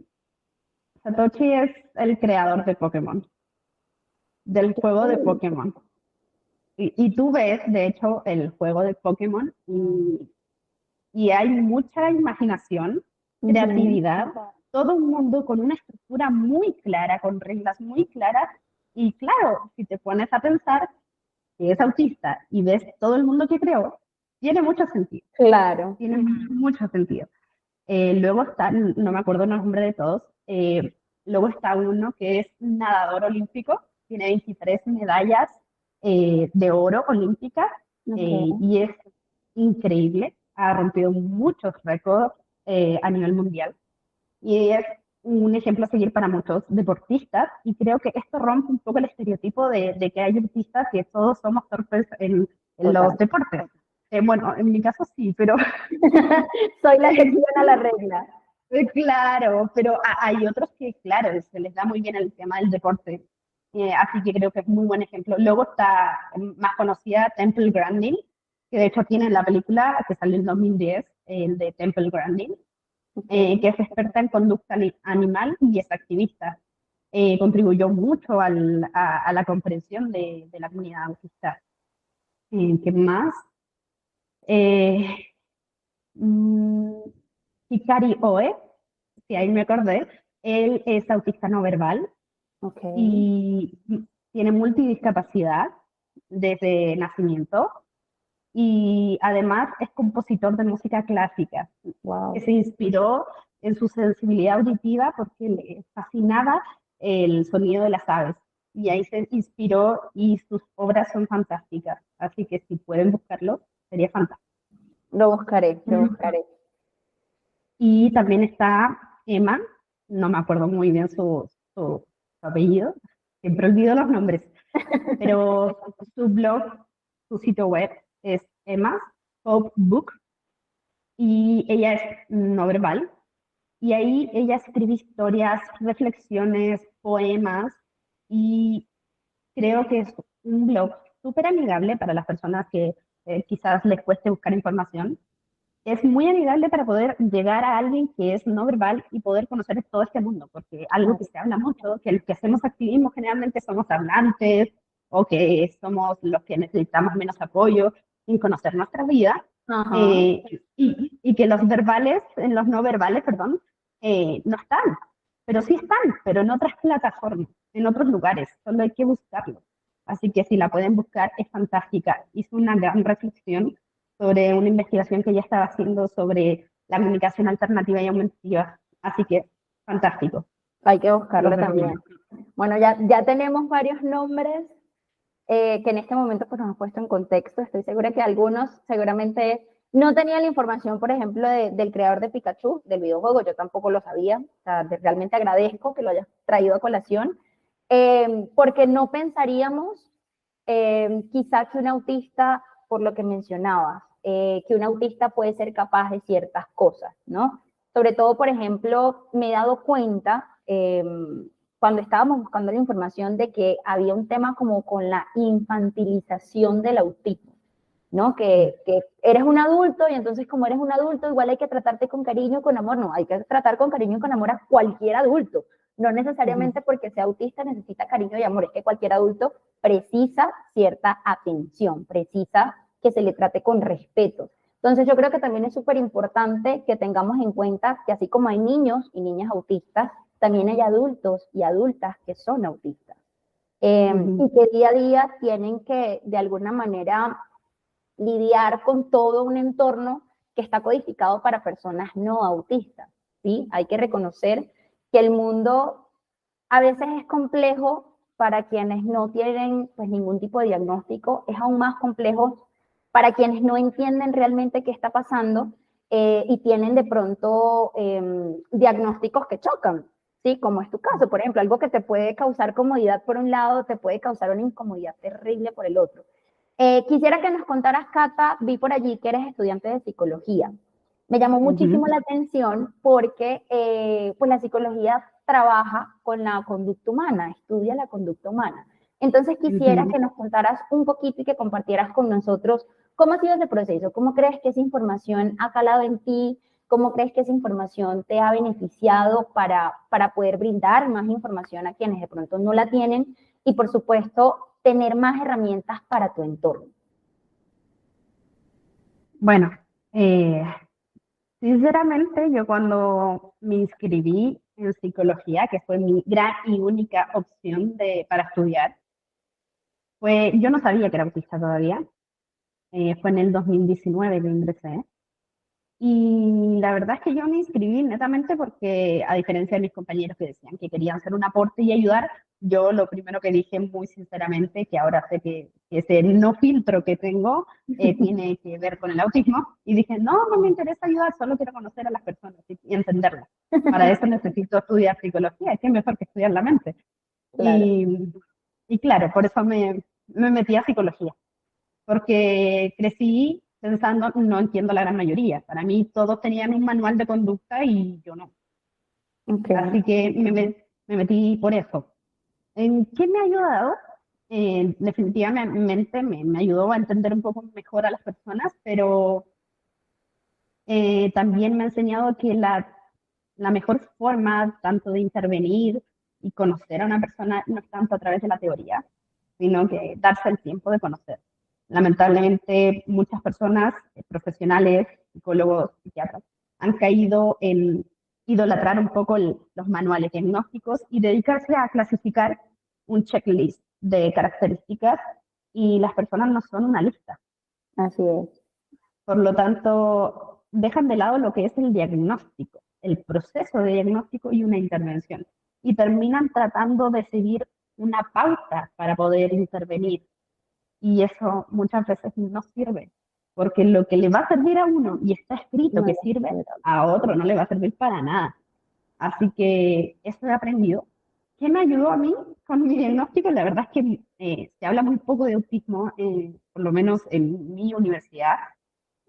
Satoshi es el creador de Pokémon, del juego de Pokémon. Y tú ves, de hecho, el juego de Pokémon y hay mucha imaginación, uh-huh. creatividad, todo un mundo con una estructura muy clara, con reglas muy claras. Y claro, si te pones a pensar que es autista y ves todo el mundo que creó, tiene mucho sentido, Claro. tiene mucho sentido. Luego está, no me acuerdo el nombre de todos, luego está uno que es nadador olímpico, tiene 23 medallas de oro olímpicas Ok. y es increíble, ha rompido muchos récords a nivel mundial y es un ejemplo a seguir para muchos deportistas y creo que esto rompe un poco el estereotipo de que hay deportistas que todos somos torpes en los Total. deportes. Bueno, en mi caso sí, pero Soy la excepción a la regla. claro, pero hay otros que, claro, se les da muy bien el tema del deporte. Así que creo que es muy buen ejemplo. Luego está más conocida Temple Grandin, que de hecho tiene la película que salió en 2010, el de Temple Grandin, Okay. que es experta en conducta animal y es activista. Contribuyó mucho a la comprensión de la comunidad autista. ¿Qué más? Eh, mm, Hikari Oe, si ahí me acordé, él es autista no verbal Ok. y tiene multidiscapacidad desde nacimiento y además es compositor de música clásica, que Wow. se inspiró en su sensibilidad auditiva porque le fascinaba el sonido de las aves y ahí se inspiró y sus obras son fantásticas, así que si pueden buscarlo, sería fantástico. Lo buscaré, lo buscaré. Y también está Emma, no me acuerdo muy bien su apellido, siempre olvido los nombres, pero su blog, su sitio web es Emma's Hope Book y ella es no verbal y ahí ella escribe historias, reflexiones, poemas y creo que es un blog súper amigable para las personas que quizás les cueste buscar información es muy amigable para poder llegar a alguien que es no verbal y poder conocer todo este mundo, porque algo que se habla mucho, que los que hacemos activismo generalmente somos hablantes o que somos los que necesitamos menos apoyo en conocer nuestra vida, Ajá. y que los verbales, los no verbales, perdón, no están, pero sí están, pero en otras plataformas, en otros lugares, solo hay que buscarlo. Así que si la pueden buscar, es fantástica. Hizo una gran reflexión sobre una investigación que ella estaba haciendo sobre la comunicación alternativa y aumentativa. Así que, fantástico, Hay que los buscarlo también. recomiendo. Bueno, ya tenemos varios nombres que en este momento pues, nos han puesto en contexto. Estoy segura que algunos seguramente no tenían la información, por ejemplo, del creador de Pikachu, del videojuego. Yo tampoco lo sabía. O sea, realmente agradezco que lo hayas traído a colación, porque no pensaríamos quizá que un autista, por lo que mencionabas, que un autista puede ser capaz de ciertas cosas, ¿no? Sobre todo, por ejemplo, me he dado cuenta cuando estábamos buscando la información de que había un tema como con la infantilización del autismo, ¿no? Que eres un adulto y entonces como eres un adulto igual hay que tratarte con cariño y con amor. No, hay que tratar con cariño y con amor a cualquier adulto. No necesariamente porque sea autista necesita cariño y amor, es que cualquier adulto precisa cierta atención, precisa que se le trate con respeto. Entonces yo creo que también es súper importante que tengamos en cuenta que así como hay niños y niñas autistas, también hay adultos y adultas que son autistas. Y que día a día tienen que de alguna manera lidiar con todo un entorno que está codificado para personas no autistas, ¿sí? Hay que reconocer que el mundo a veces es complejo para quienes no tienen pues, ningún tipo de diagnóstico, es aún más complejo para quienes no entienden realmente qué está pasando y tienen de pronto diagnósticos que chocan, ¿sí? Como es tu caso, por ejemplo, algo que te puede causar comodidad por un lado, te puede causar una incomodidad terrible por el otro. Quisiera que nos contaras, Cata, vi por allí que eres estudiante de psicología. Me llamó muchísimo la atención porque pues la psicología trabaja con la conducta humana, estudia la conducta humana. Entonces quisiera que nos contaras un poquito y que compartieras con nosotros cómo ha sido ese proceso, cómo crees que esa información ha calado en ti, cómo crees que esa información te ha beneficiado para poder brindar más información a quienes de pronto no la tienen y por supuesto tener más herramientas para tu entorno. Bueno, eh, sinceramente, yo cuando me inscribí en psicología, que fue mi gran y única opción para estudiar, yo no sabía que era autista todavía. Fue en el 2019 que ingresé. Y la verdad es que yo me inscribí netamente porque, a diferencia de mis compañeros que decían que querían hacer un aporte y ayudar, yo lo primero que dije muy sinceramente, que ahora sé que ese no filtro que tengo tiene que ver con el autismo, y dije, no me interesa ayudar, solo quiero conocer a las personas y entenderlas. Para eso necesito estudiar psicología, es que es mejor que estudiar la mente. Claro. Y claro, por eso me metí a psicología, porque crecí pensando, no entiendo la gran mayoría. Para mí todos tenían un manual de conducta y yo no. Okay. Así que me metí por eso. ¿En qué me ha ayudado? Definitivamente me ayudó a entender un poco mejor a las personas, pero también me ha enseñado que la mejor forma tanto de intervenir y conocer a una persona no es tanto a través de la teoría, sino que darse el tiempo de conocer. Lamentablemente, muchas personas, profesionales, psicólogos, psiquiatras, han caído en idolatrar un poco los manuales diagnósticos y dedicarse a clasificar un checklist de características, y las personas no son una lista. Así es. Por lo tanto, dejan de lado lo que es el diagnóstico, el proceso de diagnóstico y una intervención, y terminan tratando de seguir una pauta para poder intervenir. Y eso muchas veces no sirve, porque lo que le va a servir a uno y está escrito No, que sirve, a otro no le va a servir para nada. Así que eso he aprendido. ¿Qué me ayudó a mí con mi diagnóstico? La verdad es que se habla muy poco de autismo, por lo menos en mi universidad,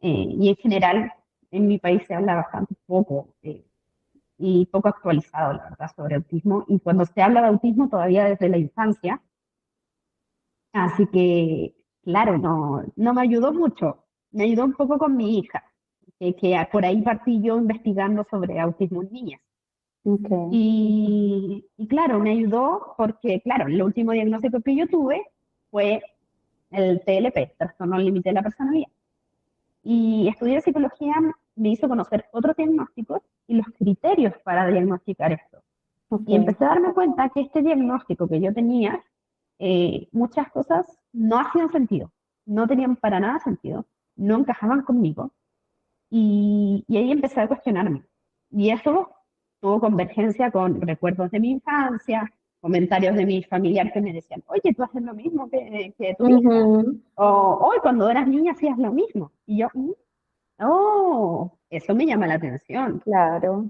y en general en mi país se habla bastante poco, y poco actualizado, la verdad, sobre autismo. Y cuando se habla de autismo todavía desde la infancia, así que, claro, no me ayudó mucho. Me ayudó un poco con mi hija, que por ahí partí yo investigando sobre autismo en niñas. Ok. Y claro, me ayudó porque, claro, el último diagnóstico que yo tuve fue el TLP, trastorno límite de la personalidad. Y estudiar psicología me hizo conocer otros diagnósticos y los criterios para diagnosticar esto. Ok. Y empecé a darme cuenta que este diagnóstico que yo tenía, muchas cosas no hacían sentido, no tenían para nada sentido, no encajaban conmigo. Y ahí empecé a cuestionarme. Y eso tuvo convergencia con recuerdos de mi infancia, comentarios de mis familiares que me decían, oye, tú haces lo mismo que tu hija. Ujú. O hoy cuando eras niña hacías lo mismo. Y yo, oh, eso me llama la atención. Claro.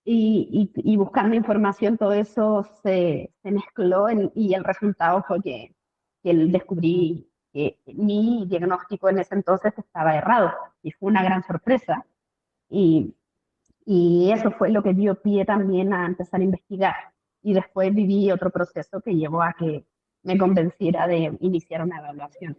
Y buscando información, todo eso se mezcló y el resultado fue que descubrí que mi diagnóstico en ese entonces estaba errado. Y fue una gran sorpresa. Y, y eso fue lo que dio pie también a empezar a investigar. Y después viví otro proceso que llevó a que me convenciera de iniciar una evaluación.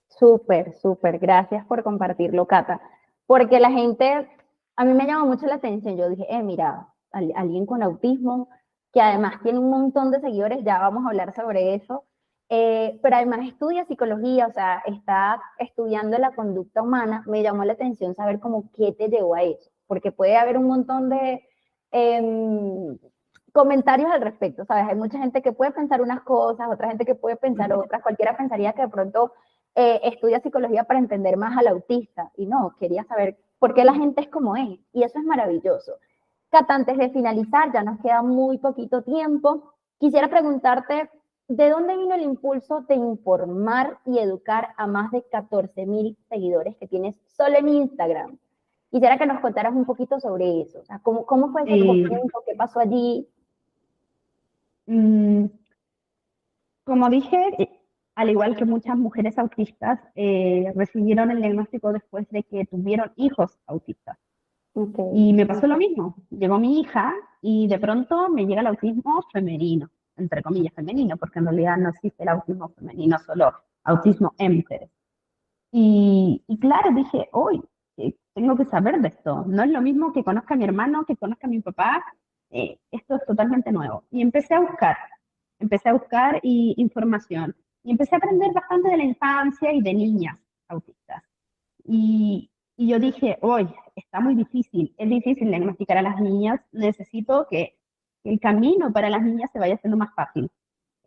Súper, súper. Gracias por compartirlo, Cata. Porque la gente, a mí me llamó mucho la atención. Yo dije, mira, alguien con autismo, que además tiene un montón de seguidores, ya vamos a hablar sobre eso. Pero además estudia psicología, o sea, está estudiando la conducta humana. Me llamó la atención saber cómo qué te llevó a eso. Porque puede haber un montón de comentarios al respecto, ¿sabes? Hay mucha gente que puede pensar unas cosas, otra gente que puede pensar otras. Cualquiera pensaría que de pronto estudia psicología para entender más al autista y no, quería saber por qué la gente es como es y eso es maravilloso. Cata, antes de finalizar, ya nos queda muy poquito tiempo, quisiera preguntarte, ¿de dónde vino el impulso de informar y educar a más de 14.000 seguidores que tienes solo en Instagram? Quisiera que nos contaras un poquito sobre eso, o sea, cómo fue ese Eh, comienzo, qué pasó allí. mm, Como dije, al igual que muchas mujeres autistas, recibieron el diagnóstico después de que tuvieron hijos autistas. Okay. Y me pasó lo mismo. Llegó mi hija y de pronto me llega el autismo femenino, entre comillas femenino, porque en realidad no existe el autismo femenino, solo autismo en mujeres. Y claro, dije, hoy tengo que saber de esto. No es lo mismo que conozca a mi hermano, que conozca a mi papá. Esto es totalmente nuevo. Y empecé a buscar información. Y empecé a aprender bastante de la infancia y de niñas autistas. Y yo dije, hoy está muy difícil, es difícil diagnosticar a las niñas, necesito que el camino para las niñas se vaya haciendo más fácil.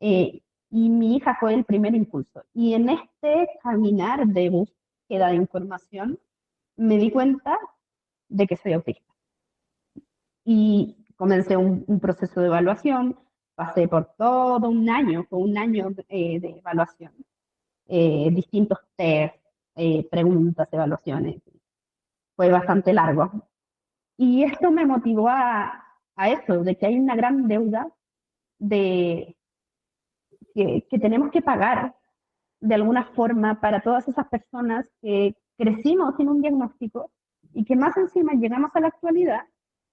Y mi hija fue el primer impulso. Y en este caminar de búsqueda de información, me di cuenta de que soy autista. Y comencé un proceso de evaluación, pasé por todo un año, fue un año de evaluación, distintos test, preguntas, evaluaciones. Fue bastante largo. Y esto me motivó a eso, de que hay una gran deuda de, que tenemos que pagar de alguna forma para todas esas personas que crecimos sin un diagnóstico y que más encima llegamos a la actualidad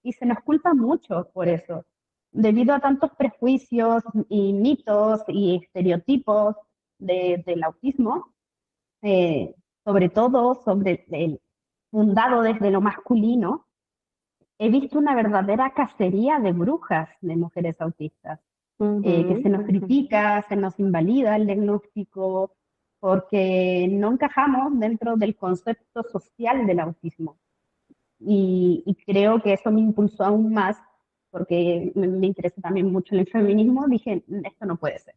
y se nos culpa mucho por eso, debido a tantos prejuicios y mitos y estereotipos del autismo, eh, sobre todo sobre el fundado desde lo masculino. He visto una verdadera cacería de brujas de mujeres autistas, que se Ujú. nos critica, se nos invalida el diagnóstico, porque no encajamos dentro del concepto social del autismo. Y creo que eso me impulsó aún más, porque me interesa también mucho el feminismo. Dije, esto no puede ser.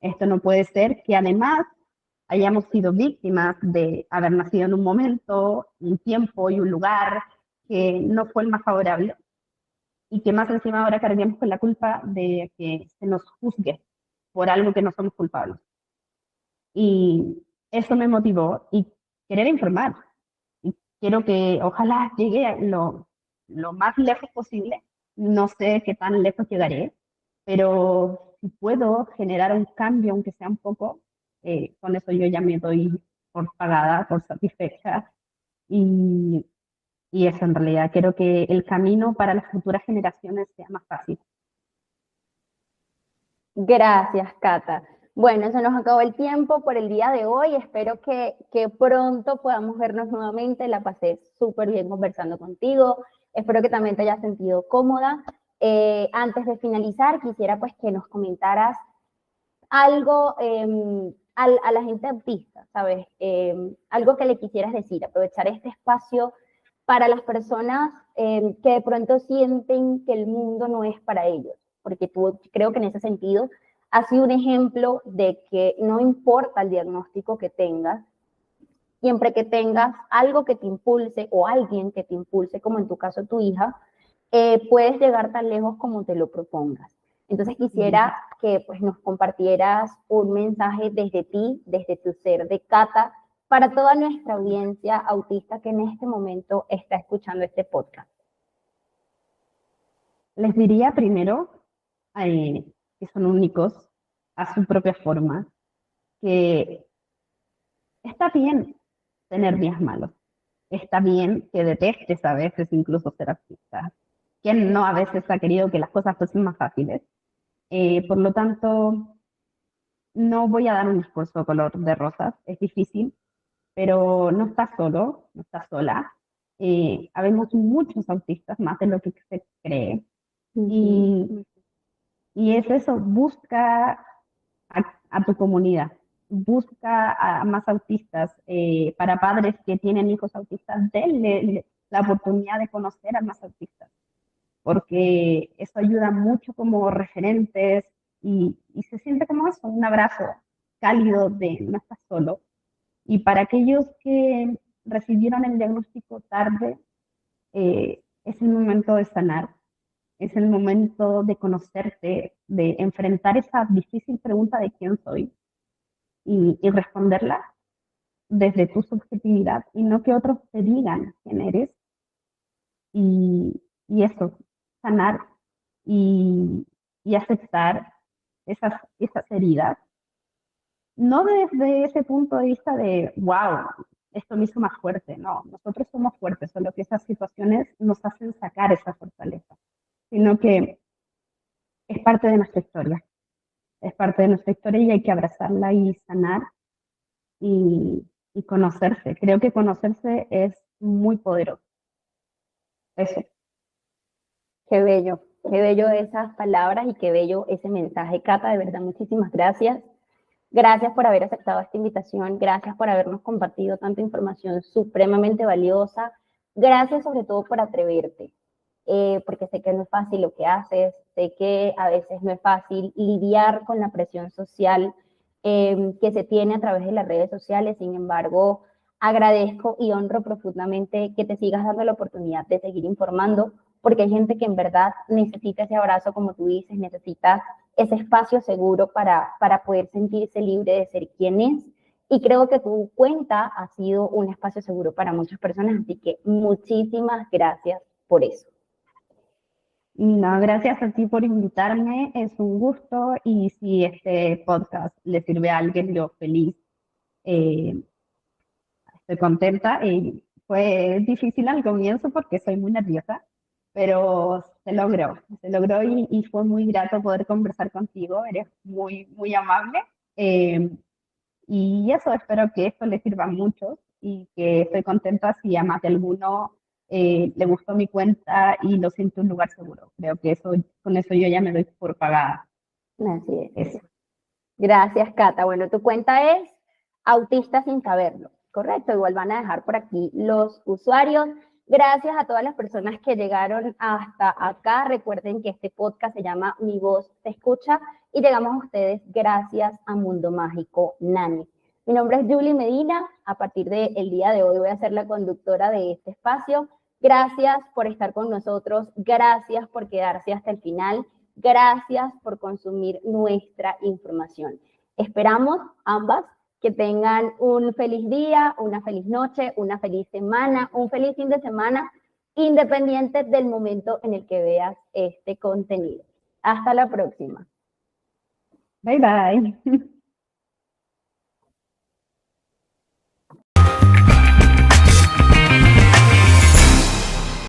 Esto no puede ser que además hayamos sido víctimas de haber nacido en un momento, un tiempo y un lugar que no fue el más favorable y que más encima ahora carguemos con la culpa de que se nos juzgue por algo que no somos culpables. Y eso me motivó y querer informar. Y quiero que ojalá llegue lo más lejos posible. No sé qué tan lejos llegaré, pero si puedo generar un cambio, aunque sea un poco, con eso yo ya me doy por pagada, por satisfecha. Y, y eso en realidad, quiero que el camino para las futuras generaciones sea más fácil. Gracias, Cata. Bueno, se nos acabó el tiempo por el día de hoy. Espero que pronto podamos vernos nuevamente. La pasé súper bien conversando contigo. Espero que también te hayas sentido cómoda. Antes de finalizar, quisiera pues que nos comentaras algo a la gente autista, ¿sabes? Algo que le quisieras decir, aprovechar este espacio para las personas que de pronto sienten que el mundo no es para ellos, porque tú creo que en ese sentido has sido un ejemplo de que no importa el diagnóstico que tengas, siempre que tengas algo que te impulse o alguien que te impulse, como en tu caso tu hija, puedes llegar tan lejos como te lo propongas. Entonces quisiera que pues, nos compartieras un mensaje desde ti, desde tu ser de Cata, para toda nuestra audiencia autista que en este momento está escuchando este podcast. Les diría primero que son únicos a su propia forma, que está bien tener días malos, está bien que detestes a veces incluso ser artista. ¿Quién no a veces ha querido que las cosas fuesen más fáciles? Por lo tanto, no voy a dar un discurso color de rosas, es difícil, pero no estás solo, no estás sola. Habemos muchos autistas, más de lo que se cree. Y, y es eso, busca a tu comunidad, busca a más autistas. Para padres que tienen hijos autistas, denle la oportunidad de conocer a más autistas, porque eso ayuda mucho como referentes y se siente como eso, un abrazo cálido de no estás solo. Y para aquellos que recibieron el diagnóstico tarde, es el momento de sanar, es el momento de conocerte, de enfrentar esa difícil pregunta de quién soy y responderla desde tu subjetividad y no que otros te digan quién eres y eso, sanar y aceptar esas heridas, no desde ese punto de vista de, wow, esto me hizo más fuerte, no, nosotros somos fuertes, solo que esas situaciones nos hacen sacar esa fortaleza, sino que es parte de nuestra historia, es parte de nuestra historia y hay que abrazarla y sanar y conocerse. Creo que conocerse es muy poderoso. Eso. Qué bello esas palabras y qué bello ese mensaje, Cata, de verdad, muchísimas gracias. Gracias por haber aceptado esta invitación, gracias por habernos compartido tanta información supremamente valiosa, gracias sobre todo por atreverte, porque sé que no es fácil lo que haces, sé que a veces no es fácil lidiar con la presión social que se tiene a través de las redes sociales, sin embargo, agradezco y honro profundamente que te sigas dando la oportunidad de seguir informando, porque hay gente que en verdad necesita ese abrazo, como tú dices, necesita ese espacio seguro para poder sentirse libre de ser quien es. Y creo que tu cuenta ha sido un espacio seguro para muchas personas, así que muchísimas gracias por eso. No, gracias a ti por invitarme, es un gusto y si este podcast le sirve a alguien, yo feliz, eh, estoy contenta. Fue difícil al comienzo porque soy muy nerviosa, pero se logró y fue muy grato poder conversar contigo, eres muy, muy amable. Eh, y eso, espero que esto le sirva a muchos y que estoy contenta si a más de alguno le gustó mi cuenta y lo siento un lugar seguro. Creo que eso, con eso yo ya me doy por pagada. Así es. Eso. Gracias, Cata. Bueno, tu cuenta es Autista sin saberlo, ¿correcto? Igual van a dejar por aquí los usuarios. Gracias a todas las personas que llegaron hasta acá. Recuerden que este podcast se llama Mi Voz Se Escucha y llegamos a ustedes gracias a Mundo Mágico Nani. Mi nombre es Julie Medina. A partir del día de hoy voy a ser la conductora de este espacio. Gracias por estar con nosotros. Gracias por quedarse hasta el final. Gracias por consumir nuestra información. Esperamos ambas que tengan un feliz día, una feliz noche, una feliz semana, un feliz fin de semana, independiente del momento en el que veas este contenido. Hasta la próxima. Bye bye.